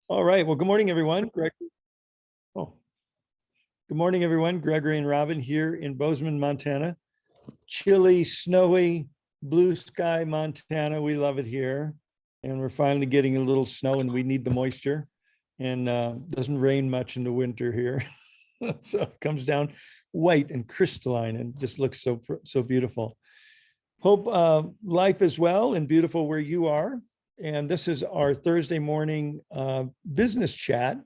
All right. Well, good morning, everyone. Oh, good morning, everyone. Gregory and Robin here in Bozeman, Montana. Chilly, snowy, blue sky, Montana. We love it here. And we're finally getting a little snow and we need the moisture. And doesn't rain much in the winter here. So it comes down white and crystalline and just looks so beautiful. Hope life is well and beautiful where you are. And this is our Thursday morning business chat.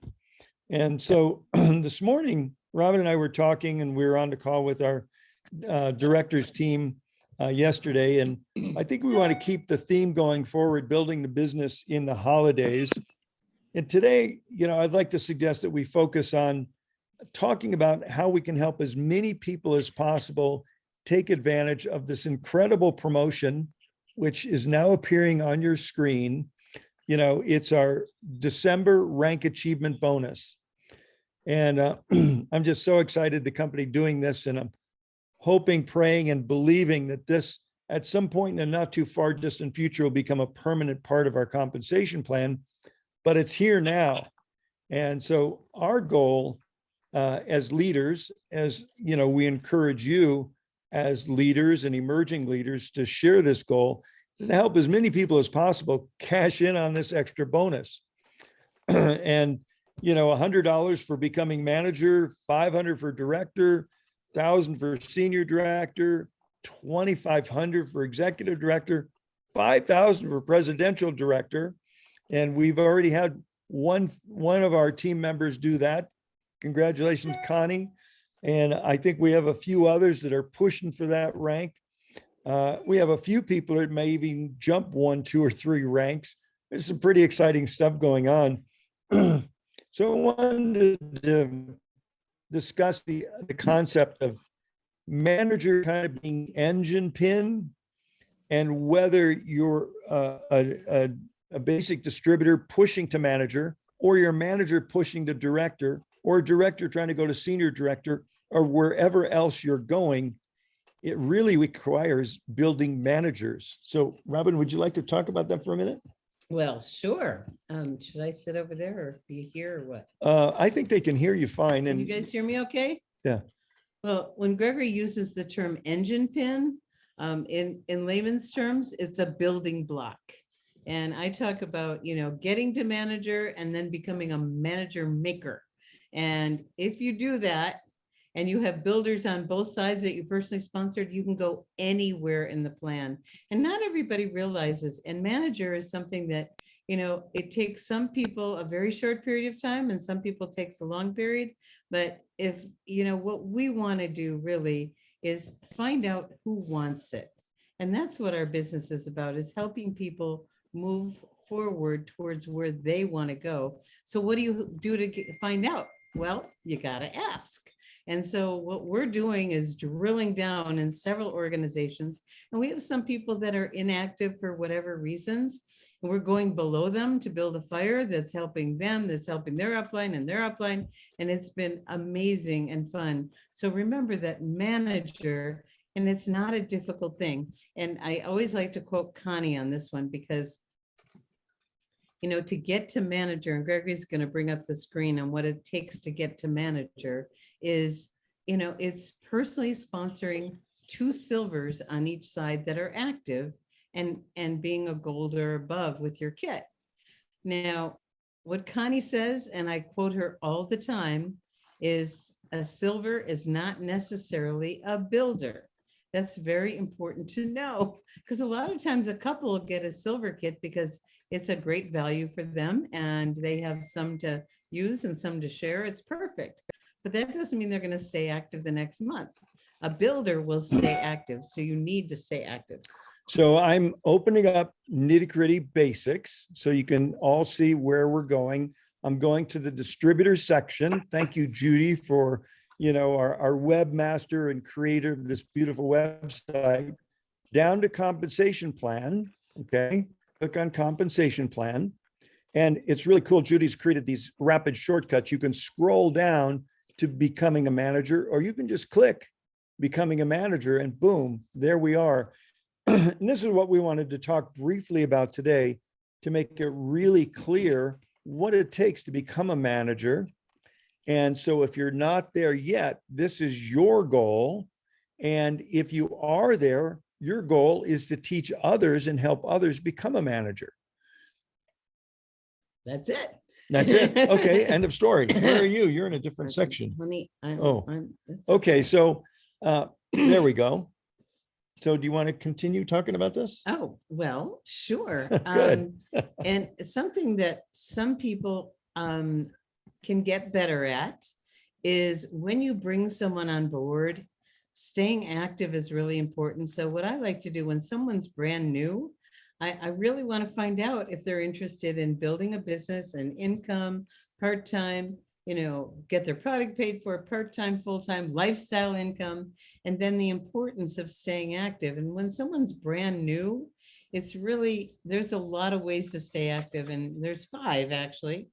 And so this morning, Robin and I were talking and we were on the call with our directors team yesterday. And I think we want to keep the theme going forward, building the business in the holidays. And today, I'd like to suggest that we focus on talking about how we can help as many people as possible take advantage of this incredible promotion, which is now appearing on your screen. It's our December rank achievement bonus. And I'm just so excited the company doing this, and I'm hoping, praying, and believing that this at some point in a not too far distant future will become a permanent part of our compensation plan, but it's here now. And so our goal as leaders, we encourage you as leaders and emerging leaders to share this goal, is to help as many people as possible cash in on this extra bonus. And $100 for becoming manager, $500 for director, $1,000 for senior director, $2,500 for executive director, $5,000 for presidential director. And we've already had one of our team members do that. Congratulations, Connie. And I think we have a few others that are pushing for that rank. We have a few people that may even jump 1, 2, or 3 ranks. There's some pretty exciting stuff going on. So I wanted to discuss the concept of manager kind of being engine pin, and whether you're a basic distributor pushing to manager, or your manager pushing to director, or a director trying to go to senior director, or wherever else you're going. It really requires building managers. So Robin, would you like to talk about that for a minute? Well, sure. Should I sit over there or be here or what? I think they can hear you fine. Can And you guys hear me okay? Yeah. Well, when Gregory uses the term engine pin, in layman's terms, it's a building block. And I talk about, getting to manager and then becoming a manager maker. And if you do that, and you have builders on both sides that you personally sponsored, you can go anywhere in the plan. And not everybody realizes, and manager is something that, it takes some people a very short period of time and some people takes a long period. But if, what we want to do really is find out who wants it. And that's what our business is about, is helping people move forward towards where they want to go. So what do you do to find out? Well, you got to ask. And so what we're doing is drilling down in several organizations, and we have some people that are inactive for whatever reasons, and we're going below them to build a fire that's helping them, that's helping their upline and their upline, and it's been amazing and fun. So remember that manager, and it's not a difficult thing. And I always like to quote Connie on this one, because to get to manager, and Gregory's going to bring up the screen on what it takes to get to manager, is, it's personally sponsoring 2 silvers on each side that are active, and being a gold or above with your kit. Now, what Connie says, and I quote her all the time, is a silver is not necessarily a builder. That's very important to know, because a lot of times a couple will get a silver kit because it's a great value for them and they have some to use and some to share. It's perfect. But that doesn't mean they're going to stay active the next month. A builder will stay active. So you need to stay active. So I'm opening up nitty-gritty basics so you can all see where we're going. I'm going to the distributor section. Thank you, Judy, for our webmaster and creator of this beautiful website. Down to compensation plan. Okay, click on compensation plan. And it's really cool. Judy's created these rapid shortcuts. You can scroll down to becoming a manager, or you can just click becoming a manager and boom, there we are. And this is what we wanted to talk briefly about today, to make it really clear what it takes to become a manager. And so if you're not there yet, this is your goal. And if you are there, your goal is to teach others and help others become a manager. That's it. That's it. Okay, end of story. Where are you? You're in a different section. Honey, that's Okay, so there we go. So do you want to continue talking about this? Oh, well, sure. Good. And something that some people can get better at is when you bring someone on board, staying active is really important. So what I like to do when someone's brand new, I really want to find out if they're interested in building a business and income, part-time, get their product paid for, part-time, full-time, lifestyle income, and then the importance of staying active. And when someone's brand new, it's really, there's a lot of ways to stay active, and there's 5 actually.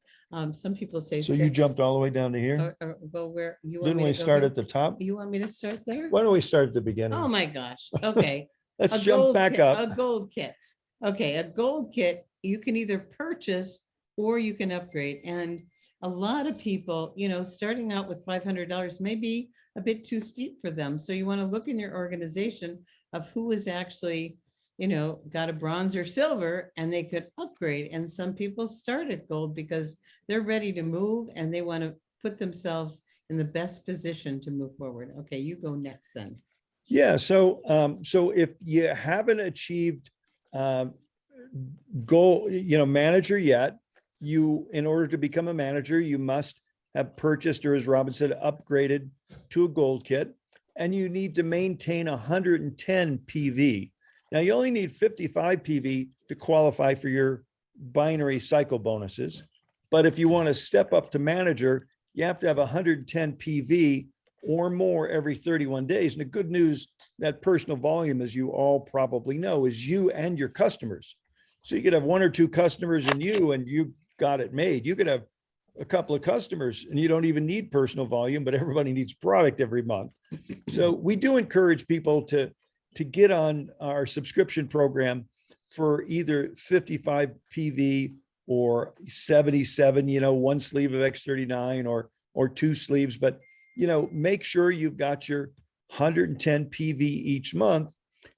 Some people say So 6. you jumped all the way down to here? Or go where you want Didn't me we to go start here? at the top? You want me to start there? Why don't we start at the beginning? Oh my gosh. Okay. Let's A jump gold back kit- up. A gold kit. Okay, a gold kit, you can either purchase or you can upgrade. And a lot of people, starting out with $500 may be a bit too steep for them. So you want to look in your organization of who is actually, got a bronze or silver and they could upgrade. And some people start at gold because they're ready to move and they want to put themselves in the best position to move forward. Okay, you go next then. Yeah, so if you haven't achieved goal, manager yet, in order to become a manager, you must have purchased, or as Robin said, upgraded to a gold kit, and you need to maintain 110 PV. Now, you only need 55 PV to qualify for your binary cycle bonuses. But if you want to step up to manager, you have to have 110 PV or more every 31 days. And the good news, that personal volume, as you all probably know, is you and your customers. So you could have 1 or 2 customers and you got it made. You could have a couple of customers and you don't even need personal volume, but everybody needs product every month. So we do encourage people to get on our subscription program for either 55 PV or 77, 1 sleeve of X39 or 2 sleeves, but make sure you've got your 110 PV each month.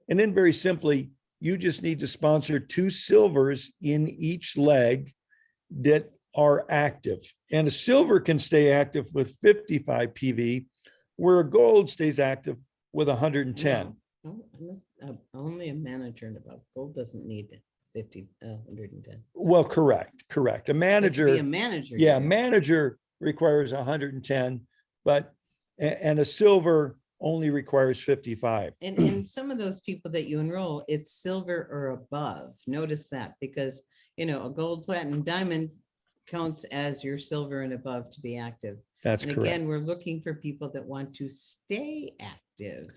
And then very simply, you just need to sponsor 2 silvers in each leg that are active. And a silver can stay active with 55 PV, where a gold stays active with 110. No, only a manager and above. Gold doesn't need 110. Well, correct. A manager. Be a manager. Yeah, manager requires 110, and a silver only requires 55. And some of those people that you enroll, it's silver or above. Notice that, because a gold, platinum, diamond counts as your silver and above to be active. That's and correct. Again, we're looking for people that want to stay active.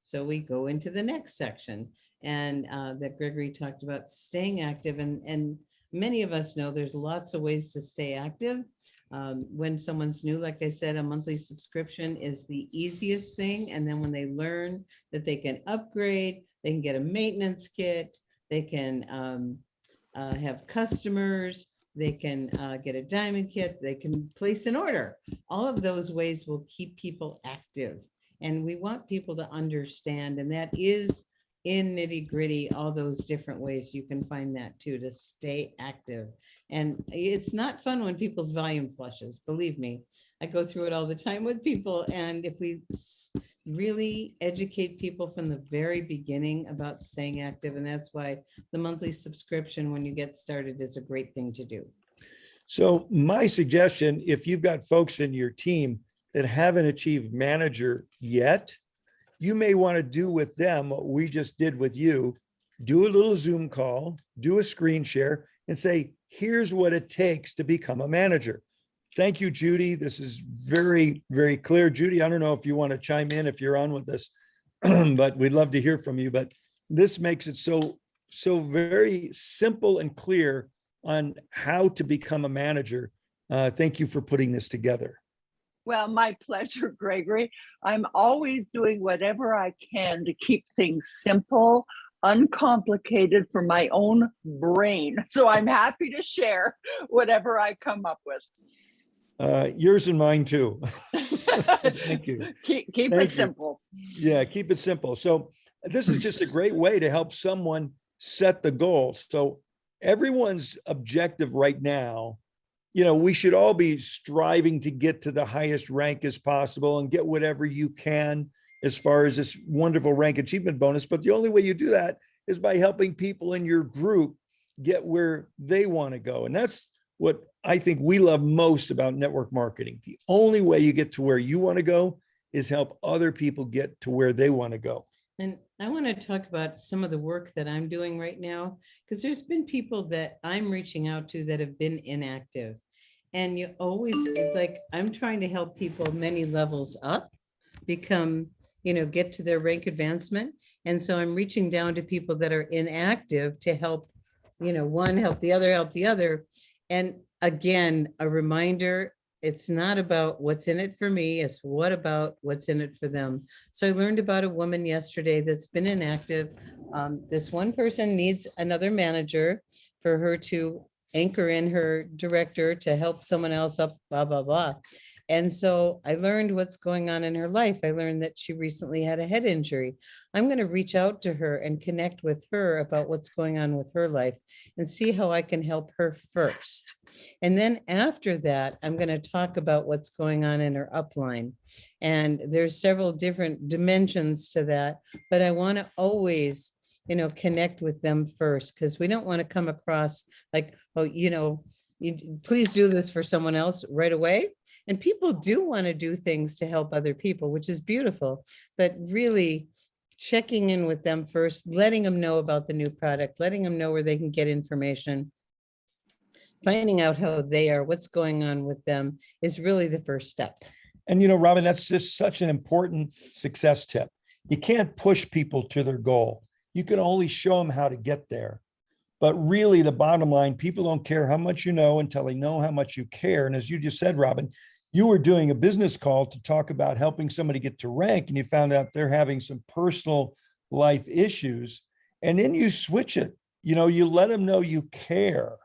So we go into the next section, and that Gregory talked about staying active. And many of us know there's lots of ways to stay active. When someone's new, like I said, a monthly subscription is the easiest thing. And then when they learn that they can upgrade, they can get a maintenance kit, they can have customers, they can get a diamond kit, they can place an order. All of those ways will keep people active. And we want people to understand, and that is in nitty gritty, all those different ways you can find that too, to stay active. And it's not fun when people's volume flushes. Believe me, I go through it all the time with people. And if we really educate people from the very beginning about staying active, and that's why the monthly subscription when you get started is a great thing to do. So my suggestion, if you've got folks in your team that haven't achieved manager yet, you may want to do with them what we just did with you. Do a little Zoom call, do a screen share, and say, here's what it takes to become a manager. Thank you, Judy. This is very, very clear. Judy, I don't know if you want to chime in if you're on with this, but we'd love to hear from you. But this makes it so very simple and clear on how to become a manager. Thank you for putting this together. Well, my pleasure, Gregory. I'm always doing whatever I can to keep things simple uncomplicated for my own brain. So I'm happy to share whatever I come up with. Yours and mine too. Thank you. Keep Thank it you. simple. Yeah, keep it simple. So this is just a great way to help someone set the goal. So everyone's objective right now, we should all be striving to get to the highest rank as possible and get whatever you can as far as this wonderful rank achievement bonus. But the only way you do that is by helping people in your group get where they want to go. And that's what I think we love most about network marketing. The only way you get to where you want to go is help other people get to where they want to go. And I want to talk about some of the work that I'm doing right now, because there's been people that I'm reaching out to that have been inactive. And you always, it's like, I'm trying to help people many levels up become, get to their rank advancement. And so I'm reaching down to people that are inactive to help, one help the other. And again, a reminder, it's not about what's in it for me, it's what's in it for them. So I learned about a woman yesterday that's been inactive. This one person needs another manager for her to anchor in her director to help someone else up, blah, blah, blah. And so I learned what's going on in her life. I learned that she recently had a head injury. I'm going to reach out to her and connect with her about what's going on with her life and see how I can help her first. And then after that, I'm going to talk about what's going on in her upline. And there's several different dimensions to that, but I want to always, connect with them first, because we don't want to come across like, oh, please do this for someone else right away. And people do want to do things to help other people, which is beautiful, but really checking in with them first, letting them know about the new product, letting them know where they can get information, finding out how they are, what's going on with them is really the first step. And, Robin, that's just such an important success tip. You can't push people to their goal. You can only show them how to get there. But really, the bottom line, people don't care how much you know until they know how much you care. And as you just said, Robin, you were doing a business call to talk about helping somebody get to rank, and you found out they're having some personal life issues. And then you switch it, you let them know you care.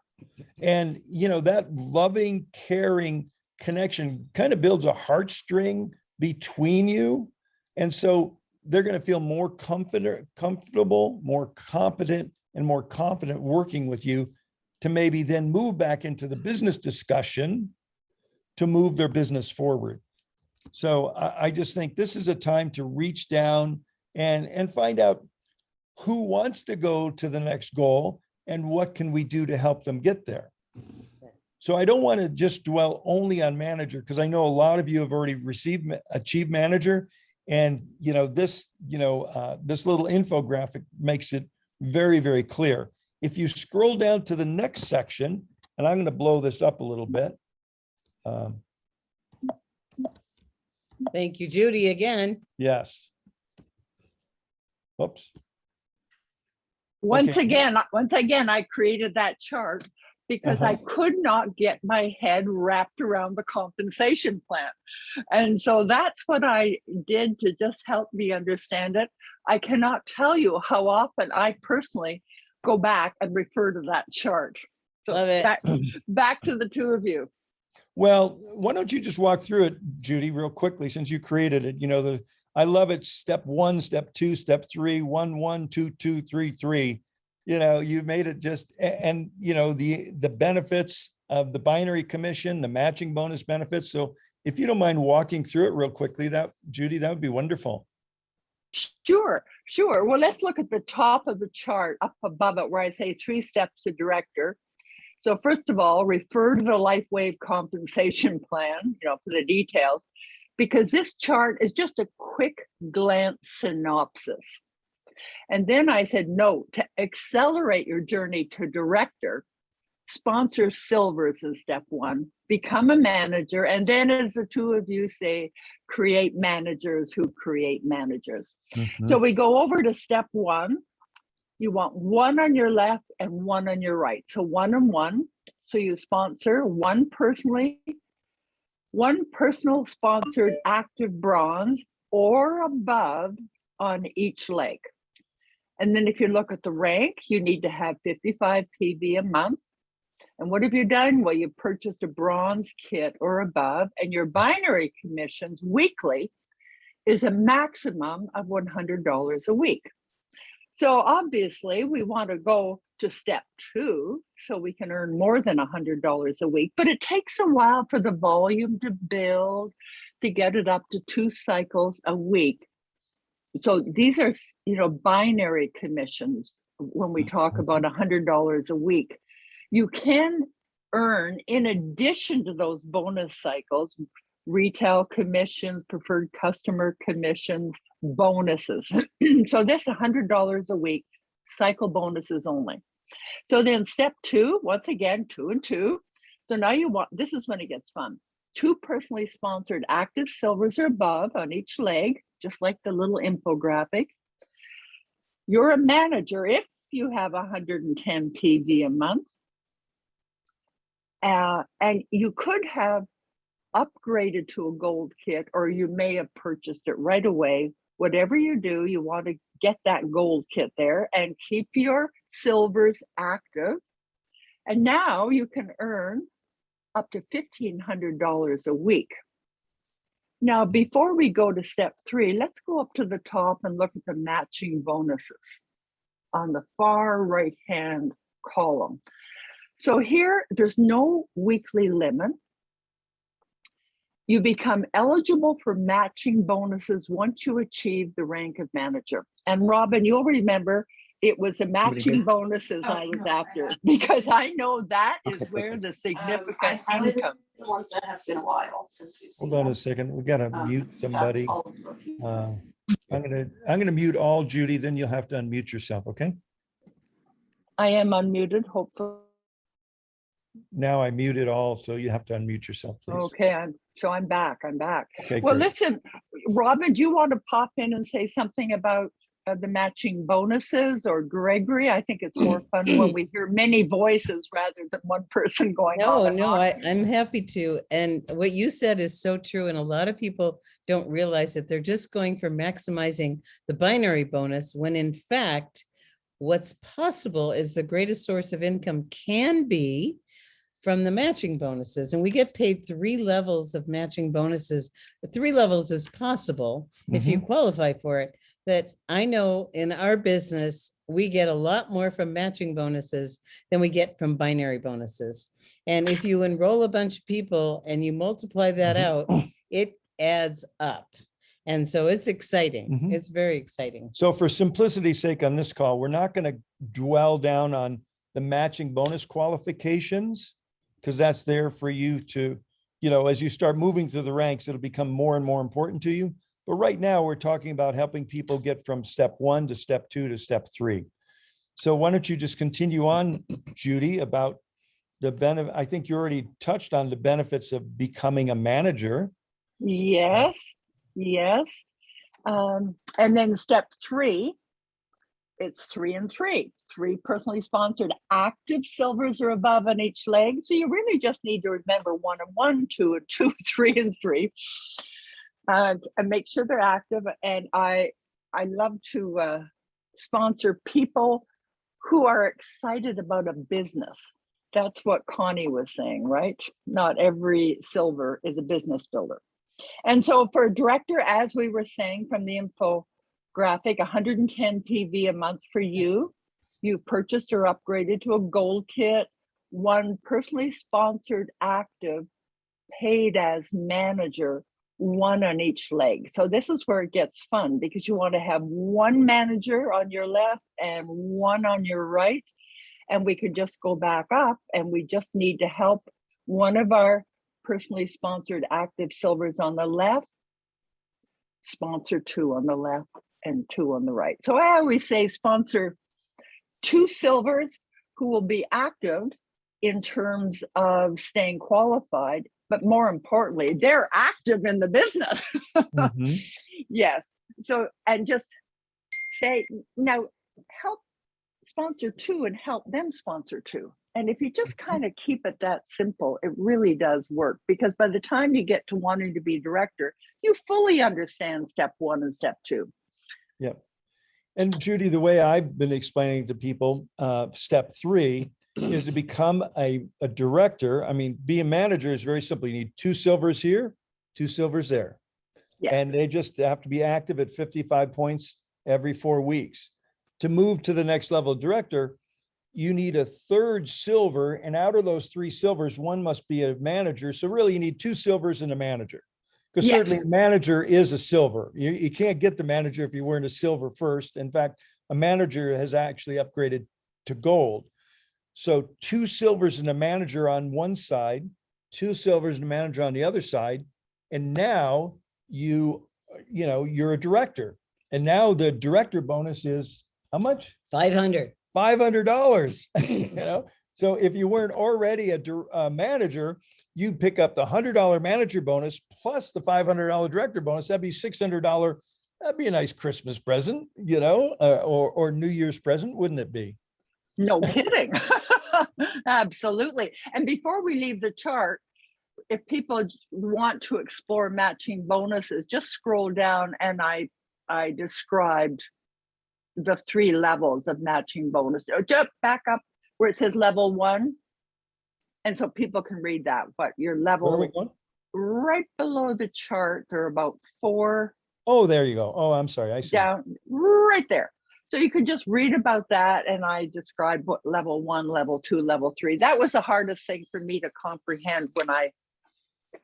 And, that loving, caring connection kind of builds a heartstring between you. And so they're going to feel more comfortable, more competent, and more confident working with you to maybe then move back into the business discussion to move their business forward. So I just think this is a time to reach down and find out who wants to go to the next goal and what can we do to help them get there. So I don't want to just dwell only on manager, because I know a lot of you have already achieved manager. And, this little infographic makes it very, very clear. If you scroll down to the next section, and I'm going to blow this up a little bit. Thank you, Judy, again. Yes. Whoops. Once Okay. again, I created that chart because I could not get my head wrapped around the compensation plan. And so that's what I did to just help me understand it. I cannot tell you how often I personally go back and refer to that chart. So Love it. back to the two of you. Well, why don't you just walk through it, Judy, real quickly, since you created it. I love it. Step 1, step 2, step 3, 1, 1, 2, 2, 3, 3. You made it just, and the benefits of the binary commission, the matching bonus benefits. So if you don't mind walking through it real quickly, Judy, that would be wonderful. Sure. Well, let's look at the top of the chart up above it where I say 3 steps to director. So first of all, refer to the LifeWave compensation plan, for the details, because this chart is just a quick glance synopsis. And then I said, no, to accelerate your journey to director, sponsor silvers is step 1, become a manager. And then as the two of you say, create managers who create managers. So we go over to step 1. You want 1 on your left and 1 on your right. So 1 and 1. So you sponsor one personal sponsored active bronze or above on each leg. And then if you look at the rank, you need to have 55 PV a month. And what have you done? Well, you purchased a bronze kit or above, and your binary commissions weekly is a maximum of $100 a week. So obviously we want to go to step 2 so we can earn more than $100 a week, but it takes a while for the volume to build, to get it up to 2 cycles a week. So these are, binary commissions when we talk about $100 a week. You can earn, in addition to those bonus cycles, retail commissions, preferred customer commissions, bonuses. So this $100 a week, cycle bonuses only. So then step 2, once again, 2 and 2. So now this is when it gets fun. 2 personally sponsored active silvers or above on each leg, just like the little infographic. You're a manager if you have 110 PV a month. And you could have upgraded to a gold kit, or you may have purchased it right away. Whatever you do, you want to get that gold kit there and keep your silvers active. And now you can earn up to $1,500 a week. Now, before we go to step 3, let's go up to the top and look at the matching bonuses on the far right-hand column. So here, there's no weekly limit. You become eligible for matching bonuses once you achieve the rank of manager. And Robin, you'll remember it was the matching bonuses I was after, because I know that is where the significant income. The ones that have been a while since we've seen. Hold on them. a second. We got to mute That's somebody. all of them. I'm gonna mute all, Judy, then you'll have to unmute yourself, okay? I am unmuted, hopefully. Now I muted all, so you have to unmute yourself, please. Okay, I'm back. Okay, Well, great. listen, Robin, do you want to pop in and say something about the matching bonuses, or Gregory? I think it's more fun when we hear many voices rather than one person going on and on. I'm happy to. And what you said is so true. And a lot of people don't realize that they're just going for maximizing the binary bonus, when in fact, what's possible is the greatest source of income can be from the matching bonuses. And we get paid 3 levels of matching bonuses. 3 levels is possible if you qualify for it. That I know in our business, we get a lot more from matching bonuses than we get from binary bonuses. And if you enroll a bunch of people and you multiply that out, it adds up. And so it's exciting. It's very exciting. So for simplicity's sake on this call, we're not going to dwell down on the matching bonus qualifications, because that's there for you to, as you start moving through the ranks, it'll become more and more important to you. But right now we're talking about helping people get from step 1 to step 2 to step 3. So why don't you just continue on, Judy, about the benefit. I think you already touched on the benefits of becoming a manager. Yes. And then step 3, it's 3 and 3. 3 personally sponsored active silvers or above on each leg. So you really just need to remember 1 and 1, 2 and 2, 3 and 3. And make sure they're active. And I love to sponsor people who are excited about a business. That's what Connie was saying, right? Not every silver is a business builder. And so for a director, as we were saying from the infographic, 110 PV a month for you. You purchased or upgraded to a gold kit, 1 personally sponsored active, paid as manager, 1 on each leg. So this is where it gets fun, because you want to have 1 manager on your left and 1 on your right. And we can just go back up, and we just need to help one of our personally sponsored active silvers on the left, sponsor 2 on the left and 2 on the right. So I always say sponsor 2 silvers who will be active in terms of staying qualified, but more importantly, they're active in the business. Yes. So, and just say, now help sponsor 2 and help them sponsor 2. And if you just kind of keep it that simple, it really does work, because by the time you get to wanting to be director, you fully understand step 1 and step 2. Yep. And Judy, the way I've been explaining to people, step 3 is to become a director. I mean, be a manager is very simple. You need 2 silvers here, 2 silvers there. Yes. And they just have to be active at 55 points every 4 weeks. To move to the next level of director, you need a 3rd silver, and out of those 3 silvers, 1 must be a manager. So really you need 2 silvers and a manager. Because Yes. certainly a manager is a silver. You can't get the manager if you weren't a silver first. In fact, a manager has actually upgraded to gold. So 2 silvers and a manager on one side, 2 silvers and a manager on the other side. And now you're a director. And now the director bonus is how much? 500. $500. So if you weren't already a manager, you pick up the $100 manager bonus plus the $500 director bonus. That'd be $600. That'd be a nice Christmas present, or New Year's present, wouldn't it be? No kidding. Absolutely. And before we leave the chart, if people want to explore matching bonuses, just scroll down, and I described the 3 levels of matching bonus. Just back up where it says level 1. And so people can read that, but your Where are we level going? right below the chart, there are about 4 Oh, there you go. Oh, I'm sorry. I see. down right there. So you can just read about that. And I described what level 1, level 2, level 3. That was the hardest thing for me to comprehend when I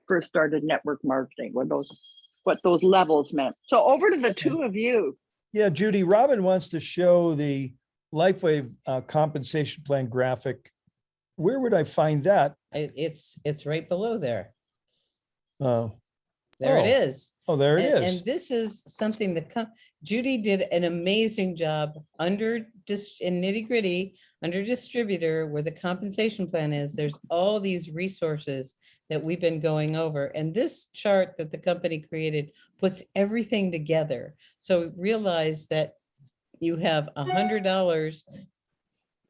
first started network marketing, what those levels meant. So over to the 2 of you. Yeah, Judy, Robin wants to show the LifeWave compensation plan graphic. Where would I find that? It's right below there. Oh, There it Oh, is. oh, there it And is. this is something that Judy did an amazing job in nitty gritty, under distributor, where the compensation plan is. There's all these resources that we've been going over. And this chart that the company created puts everything together. So realize that you have $100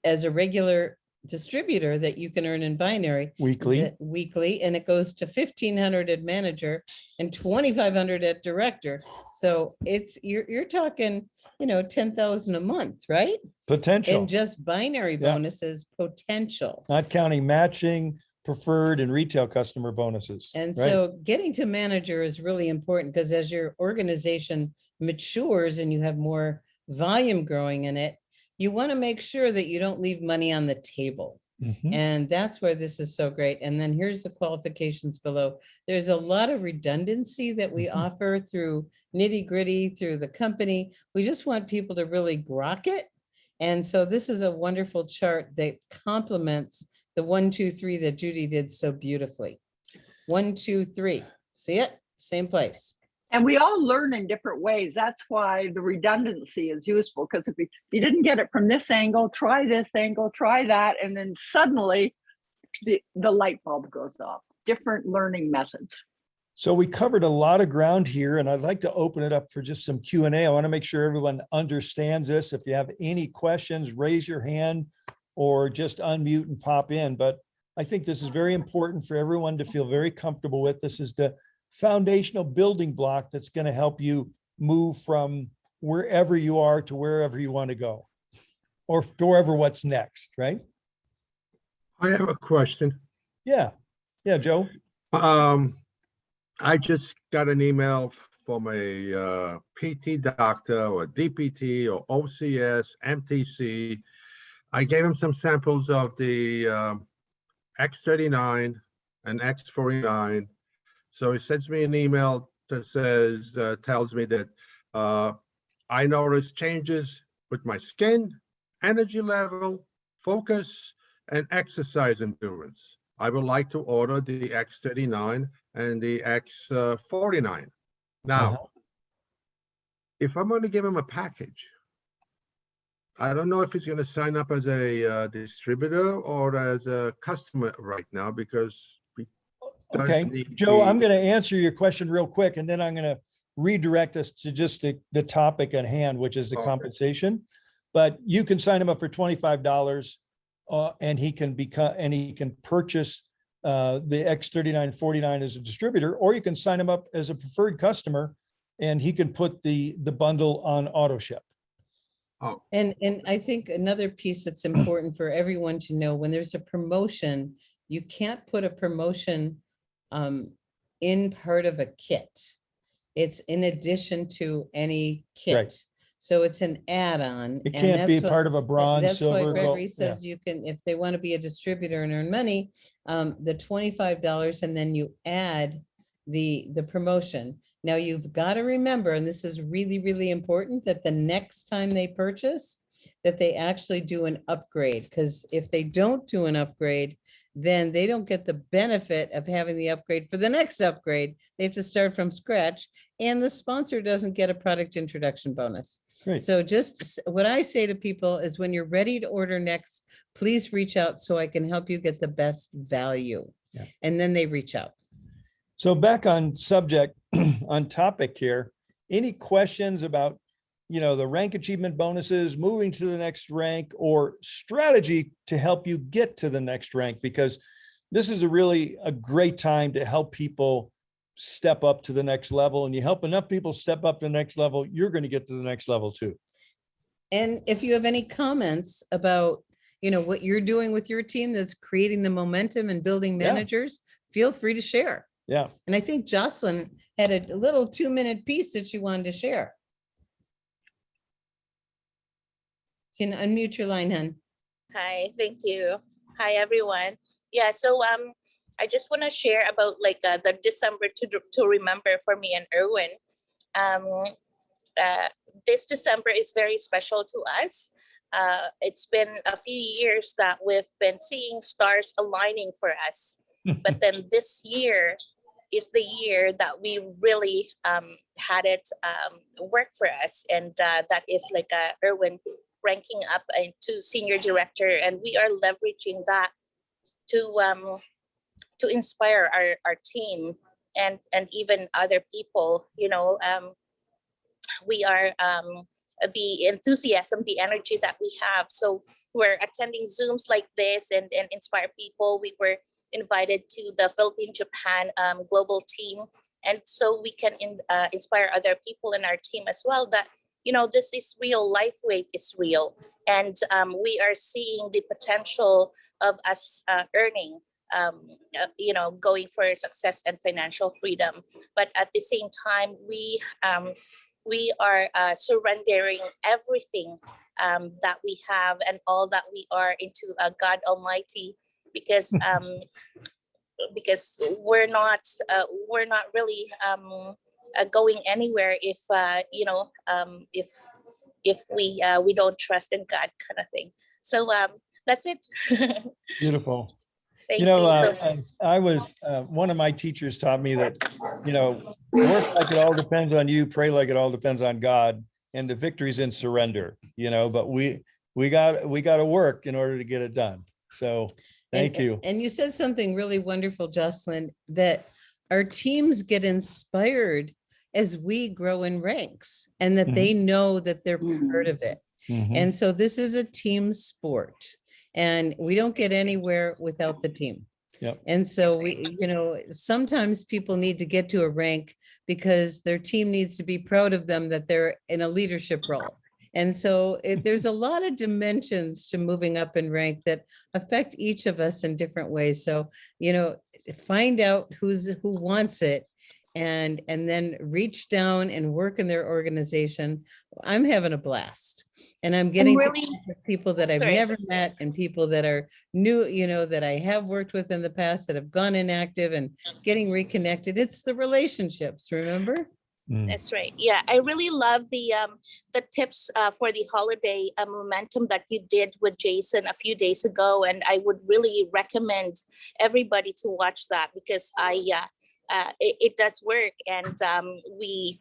as a regular distributor that you can earn in binary Weekly. weekly, and it goes to 1,500 at manager and 2,500 at director. So you're talking, 10,000 a month, right? Potential, And just binary Yeah. bonuses, potential. not counting matching, preferred and retail customer bonuses. And right? so getting to manager is really important, because as your organization matures and you have more volume growing in it, you want to make sure that you don't leave money on the table. Mhm. And that's where this is so great. And then here's the qualifications below. There's a lot of redundancy that we Mhm. offer through nitty gritty, through the company. We just want people to really grok it. And so this is a wonderful chart that complements the 1, 2, 3 that Judy did so beautifully. 1, 2, 3. See it? Same place. And we all learn in different ways. That's why the redundancy is useful, because if you didn't get it from this angle, try this angle, try that, and then suddenly the light bulb goes off. Different learning methods. So we covered a lot of ground here, and I'd like to open it up for just some Q&A. I want to make sure everyone understands this. If you have any questions, raise your hand or just unmute and pop in. But I think this is very important for everyone to feel very comfortable with. This is the foundational building block that's going to help you move from wherever you are to wherever you want to go, or wherever what's next, right? I have a question. Yeah. Yeah, Joe. I just got an email from a PT doctor or DPT or OCS, MTC. I gave him some samples of the X39 and X49. So he sends me an email that says, tells me that I noticed changes with my skin, energy level, focus, and exercise endurance. I would like to order the X39 and the X49. Now, if I'm going to give him a package, I don't know if he's going to sign up as a distributor or as a customer right now, because we don't Okay, need Joe, the- I'm going to answer your question real quick, and then I'm going to redirect us to just the topic at hand, which is the Okay. compensation. But you can sign him up for $25, and he can purchase the X39 49 as a distributor, or you can sign him up as a preferred customer, and he can put the bundle on auto ship. Oh, And I think another piece that's important for everyone to know, when there's a promotion, you can't put a promotion in part of a kit. It's in addition to any Right. kit. So it's an add-on. It and can't be that's what- part of a bronze, That's why silver, gold. Gregory Yeah. says you can, if they want to be a distributor and earn money, the $25, and then you add the promotion. Now you've got to remember, and this is really, really important, that the next time they purchase, that they actually do an upgrade, because if they don't do an upgrade, then they don't get the benefit of having the upgrade for the next upgrade. They have to start from scratch, and the sponsor doesn't get a product introduction bonus. Great. So what I say to people is, when you're ready to order next, please reach out so I can help you get the best value. Yeah. And then they reach out. So back on subject, on topic here, any questions about, the rank achievement bonuses, moving to the next rank, or strategy to help you get to the next rank? Because this is a great time to help people step up to the next level, and you help enough people step up to the next level, you're going to get to the next level too. And if you have any comments about, what you're doing with your team that's creating the momentum and building Yeah. managers, feel free to share. Yeah. And I think Jocelyn had a little 2-minute piece that she wanted to share. You can unmute your line, hon. Hi, thank you. Hi, everyone. Yeah, so I just want to share about the December to remember for me and Erwin. This December is very special to us. It's been a few years that we've been seeing stars aligning for us, but then this year is the year that we really had it work for us, and that is Erwin ranking up to senior director, and we are leveraging that to inspire our team and even other people. We are the enthusiasm, the energy that we have. So we're attending Zooms like this and inspire people. We were invited to the Philippine-Japan global team, and so we can inspire other people in our team as well that this is real. LifeWave is real, and we are seeing the potential of us earning, going for success and financial freedom. But at the same time, we are surrendering everything that we have and all that we are into God Almighty, because we're not really going anywhere if we don't trust in God, kind of thing. So that's it. Beautiful. Thank you. So I was, one of my teachers taught me that, work like it all depends on you, pray like it all depends on God, and the victory's in surrender, but we got to work in order to get it done. So thank you. And you said something really wonderful, Jocelyn, that our teams get inspired as we grow in ranks, and that they know that they're part of it. Mhm. And so this is a team sport, and we don't get anywhere without the team. Yep. And so sometimes people need to get to a rank because their team needs to be proud of them, that they're in a leadership role. And so there's a lot of dimensions to moving up in rank that affect each of us in different ways. So, find out who wants it, and then reach down and work in their organization. I'm having a blast, and I'm getting to really- connect with people that I've Sorry. never met, and people that are new, that I have worked with in the past that have gone inactive and getting reconnected. It's the relationships, remember? That's right. Yeah, I really love the tips for the holiday momentum that you did with Jason a few days ago, and I would really recommend everybody to watch that, because it does work, and we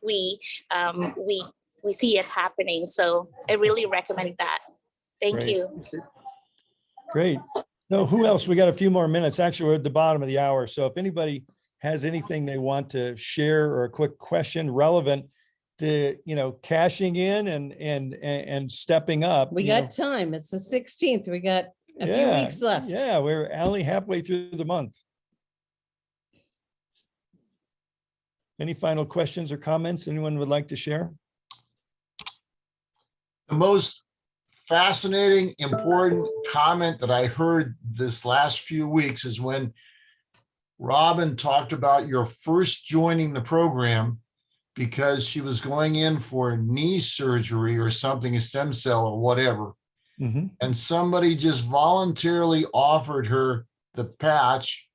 see it happening. So I really recommend that. Thank Great. you. Great. So who else? We got a few more minutes. Actually, we're at the bottom of the hour. So if anybody has anything they want to share, or a quick question relevant to, cashing in and stepping up. We got time. It's the 16th. We got a few weeks left. Yeah, we're only halfway through the month. Any final questions or comments anyone would like to share? The most fascinating, important comment that I heard this last few weeks is when Robin talked about your first joining the program because she was going in for knee surgery or something, a stem cell or whatever. Mhm, And somebody just voluntarily offered her the patch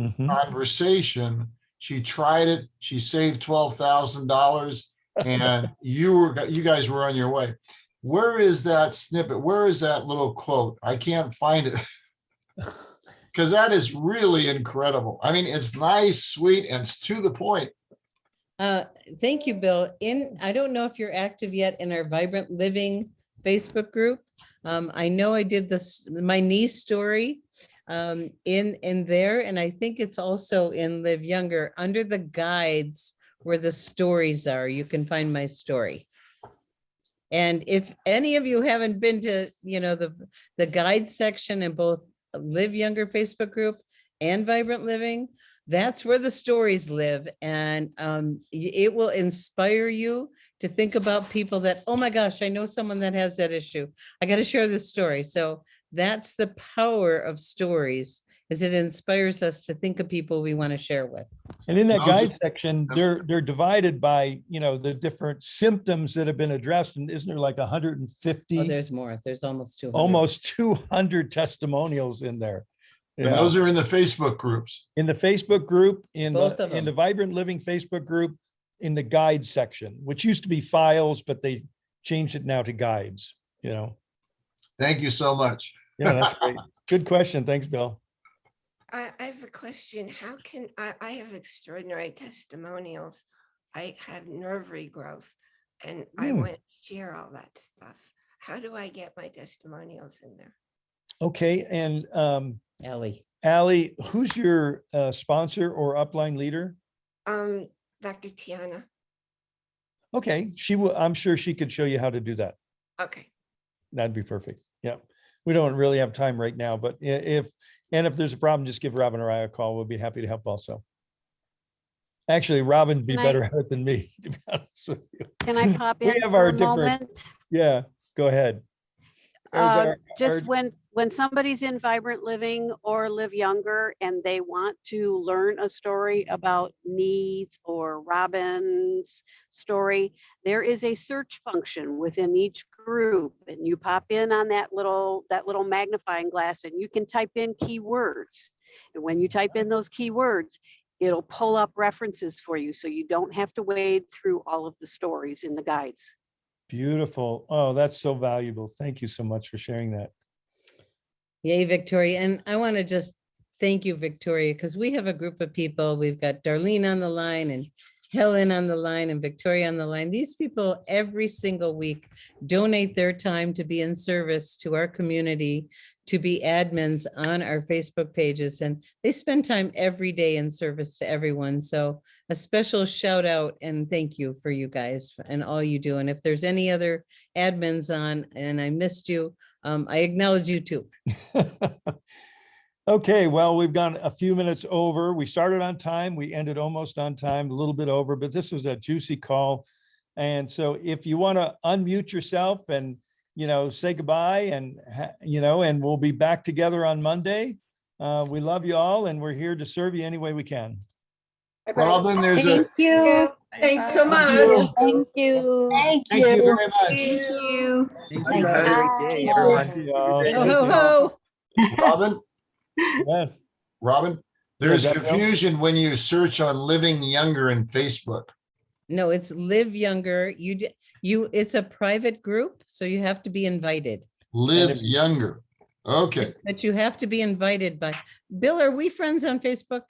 mhm. conversation. She tried it. She saved $12,000 and you guys were on your way. Where is that snippet? Where is that little quote? I can't find it. Because that is really incredible. I mean, it's nice, sweet, and it's to the point. Thank you, Bill. I don't know if you're active yet in our Vibrant Living Facebook group. I know I did my niece story in there, and I think it's also in Live Younger under the guides where the stories are. You can find my story. And if any of you haven't been to, the guide section in both Live Younger Facebook group and Vibrant Living, that's where the stories live. And it will inspire you to think about people that, oh my gosh, I know someone that has that issue. I got to share this story. So that's the power of stories, is it inspires us to think of people we want to share with. And in that Those- guide section, they're divided by, the different symptoms that have been addressed. And isn't there like 150? Oh, there's more. There's almost 200. Almost 200 testimonials in there. And Yeah. those are in the Facebook groups. In the Facebook group, in Both of the them. Vibrant Living Facebook group, in the guide section, which used to be files, but they changed it now to guides, Thank you so much. Yeah, that's great. Good question. Thanks, Bill. I have a question. How can I have extraordinary testimonials? I have nerve regrowth and I want to share all that stuff. How do I get my testimonials in there? Okay, and Allie, who's your sponsor or upline leader? Dr. Tiana. Okay, I'm sure she could show you how to do that. Okay. That'd be perfect. Yeah. We don't really have time right now, but if there's a problem, just give Robin or I a call. We'll be happy to help also. Actually, Robin would be better at it than me, to be honest with you. Can I pop We in have for our a different- moment? Yeah, go ahead. Just when somebody's in Vibrant Living or Live Younger and they want to learn a story about needs or Robin's story, there is a search function within each group, and you pop in on that little magnifying glass and you can type in keywords. And when you type in those keywords, it'll pull up references for you, so you don't have to wade through all of the stories in the guides. Beautiful. Oh, that's so valuable. Thank you so much for sharing that. yay, Victoria. And I want to just thank you, Victoria, because we have a group of people. We've got Darlene on the line and Helen on the line and Victoria on the line. These people every single week donate their time to be in service to our community, to be admins on our Facebook pages, and they spend time every day in service to everyone. So a special shout out and thank you for you guys and all you do. And if there's any other admins on and I missed you, I acknowledge you too. Okay, well, we've gone a few minutes over. We started on time. We ended almost on time, a little bit over, but this was a juicy call. And so if you want to unmute yourself and, say goodbye and, and we'll be back together on Monday. We love you all and we're here to serve you any way we can. Robin, there's a. Thank you. Thanks so much. Thank you. Thank you very much. Thank you. Have a great day, everyone. Thank you all. Ho, ho, ho. Robin, Yes. Robin, there's that Bill? confusion when you search on Living Younger in Facebook. No, it's Live Younger. It's a private group, so you have to be invited. Live Younger. Okay. But you have to be invited by, Bill, are we friends on Facebook?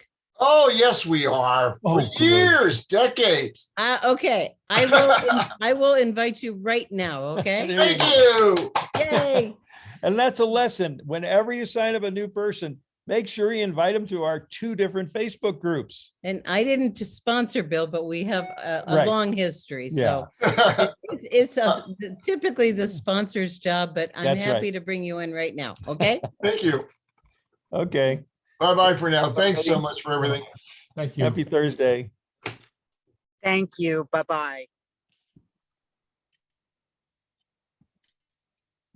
Oh, yes, we are. For Oh, good. years, decades. Okay, I will invite you right now, okay? There you Thank go. you. Yay. And that's a lesson. Whenever you sign up a new person, make sure you invite them to our 2 different Facebook groups. And I didn't just sponsor Bill, but we have a Right. long history, so it's typically the sponsor's job, but I'm That's right. happy to bring you in right now, okay? Thank you. Okay. Bye-bye for now. Thanks so much for everything. Thank Happy Thursday. Thank you. Bye-bye.